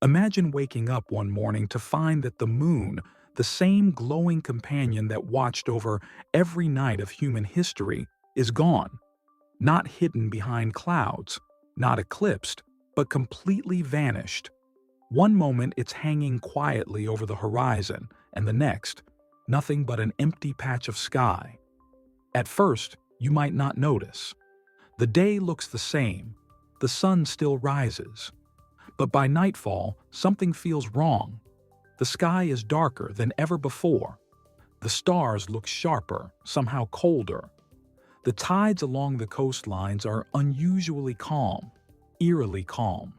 Imagine waking up one morning to find that the moon, the same glowing companion that watched over every night of human history, is gone. Not hidden behind clouds, not eclipsed, but completely vanished. One moment it's hanging quietly over the horizon, and the next, nothing but an empty patch of sky. At first, you might not notice. The day looks the same, the sun still rises. But by nightfall, something feels wrong. The sky is darker than ever before. The stars look sharper, somehow colder. The tides along the coastlines are unusually calm, eerily calm.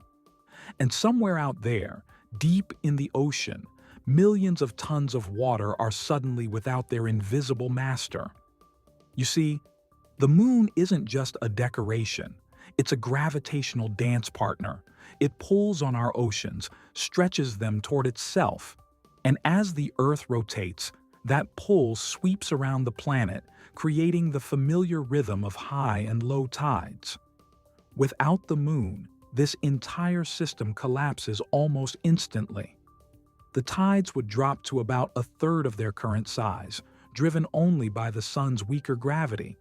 And somewhere out there, deep in the ocean, millions of tons of water are suddenly without their invisible master. You see, the moon isn't just a decoration, it's a gravitational dance partner. It pulls on our oceans, stretches them toward itself. And as the Earth rotates, that pull sweeps around the planet, creating the familiar rhythm of high and low tides. Without the moon, this entire system collapses almost instantly. The tides would drop to about a third of their current size, driven only by the sun's weaker gravity.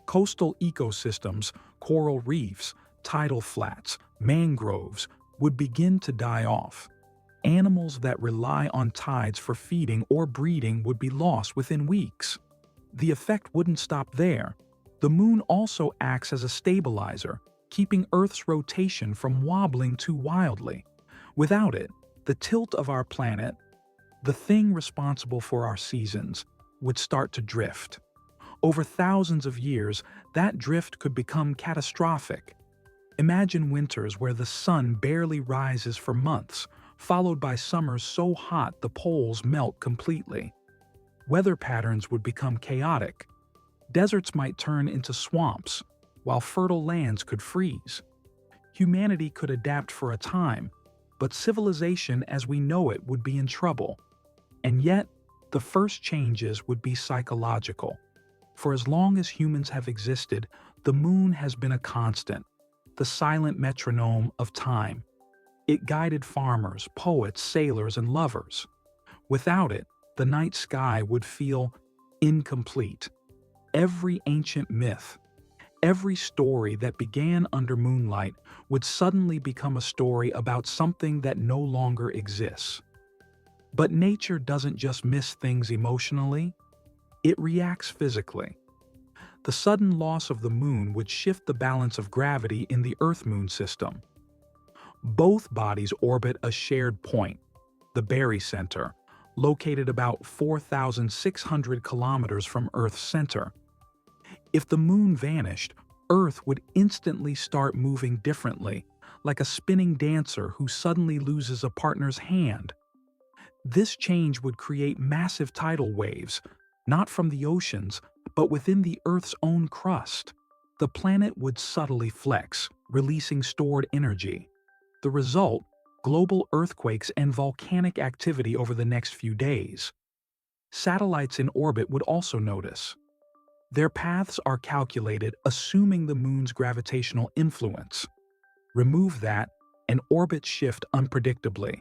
Coastal ecosystems, coral reefs, tidal flats, mangroves would begin to die off. Animals that rely on tides for feeding or breeding would be lost within weeks. The effect wouldn't stop there. The moon also acts as a stabilizer, keeping Earth's rotation from wobbling too wildly. Without it, the tilt of our planet, the thing responsible for our seasons, would start to drift. Over thousands of years, that drift could become catastrophic. Imagine winters where the sun barely rises for months, followed by summers so hot the poles melt completely. Weather patterns would become chaotic. Deserts might turn into swamps, while fertile lands could freeze. Humanity could adapt for a time, but civilization as we know it would be in trouble. And yet, the first changes would be psychological. For as long as humans have existed, the moon has been a constant, the silent metronome of time. It guided farmers, poets, sailors, and lovers. Without it, the night sky would feel incomplete. Every ancient myth, every story that began under moonlight would suddenly become a story about something that no longer exists. But nature doesn't just miss things emotionally, it reacts physically. The sudden loss of the moon would shift the balance of gravity in the Earth-Moon system. Both bodies orbit a shared point, the barycenter, located about 4,600 kilometers from Earth's center. If the moon vanished, Earth would instantly start moving differently, like a spinning dancer who suddenly loses a partner's hand. This change would create massive tidal waves, not from the oceans, but within the Earth's own crust. The planet would subtly flex, releasing stored energy. The result, global earthquakes and volcanic activity over the next few days. Satellites in orbit would also notice. Their paths are calculated assuming the moon's gravitational influence. Remove that, and orbits shift unpredictably.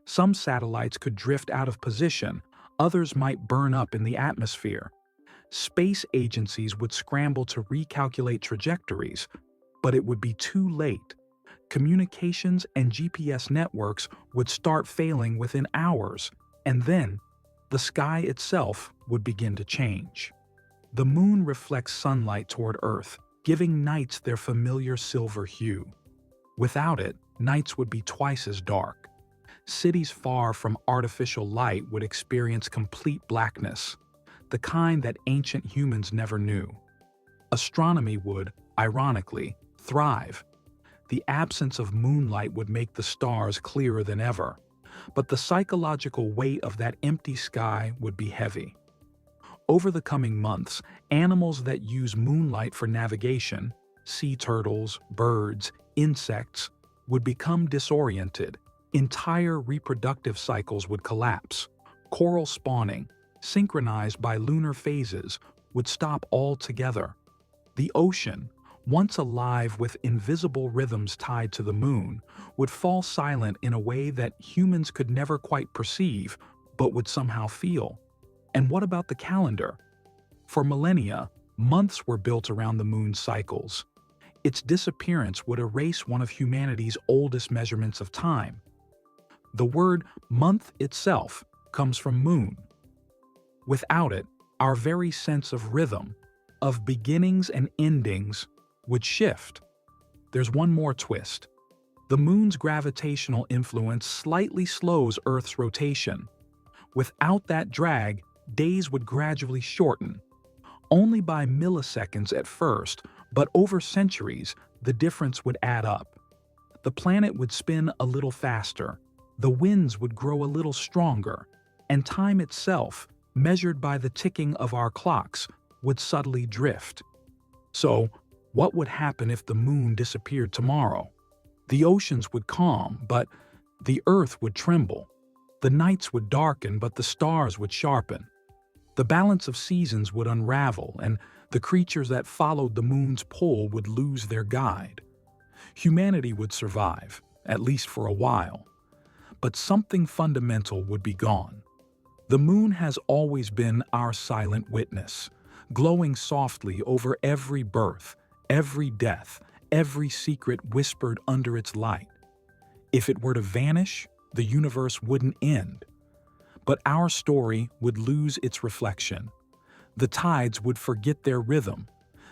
Some satellites could drift out of position, others might burn up in the atmosphere. Space agencies would scramble to recalculate trajectories, but it would be too late. Communications and GPS networks would start failing within hours, and then the sky itself would begin to change. The moon reflects sunlight toward Earth, giving nights their familiar silver hue. Without it, nights would be twice as dark. Cities far from artificial light would experience complete blackness, the kind that ancient humans never knew. Astronomy would, ironically, thrive. The absence of moonlight would make the stars clearer than ever, but the psychological weight of that empty sky would be heavy. Over the coming months, animals that use moonlight for navigation, sea turtles, birds, insects, would become disoriented. Entire reproductive cycles would collapse. Coral spawning, synchronized by lunar phases, would stop altogether. The ocean, once alive with invisible rhythms tied to the moon, would fall silent in a way that humans could never quite perceive, but would somehow feel. And what about the calendar? For millennia, months were built around the moon's cycles. Its disappearance would erase one of humanity's oldest measurements of time. The word month itself comes from moon. Without it, our very sense of rhythm, of beginnings and endings, would shift. There's one more twist. The moon's gravitational influence slightly slows Earth's rotation. Without that drag, days would gradually shorten. Only by milliseconds at first, but over centuries, the difference would add up. The planet would spin a little faster, the winds would grow a little stronger, and time itself, measured by the ticking of our clocks, would subtly drift. So, what would happen if the moon disappeared tomorrow? The oceans would calm, but the earth would tremble. The nights would darken, but the stars would sharpen. The balance of seasons would unravel, and the creatures that followed the moon's pull would lose their guide. Humanity would survive, at least for a while. But something fundamental would be gone. The moon has always been our silent witness, glowing softly over every birth, every death, every secret whispered under its light. If it were to vanish, the universe wouldn't end. But our story would lose its reflection. The tides would forget their rhythm,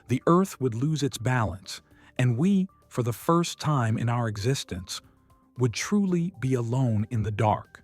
the earth would lose its balance, and we, for the first time in our existence, would truly be alone in the dark.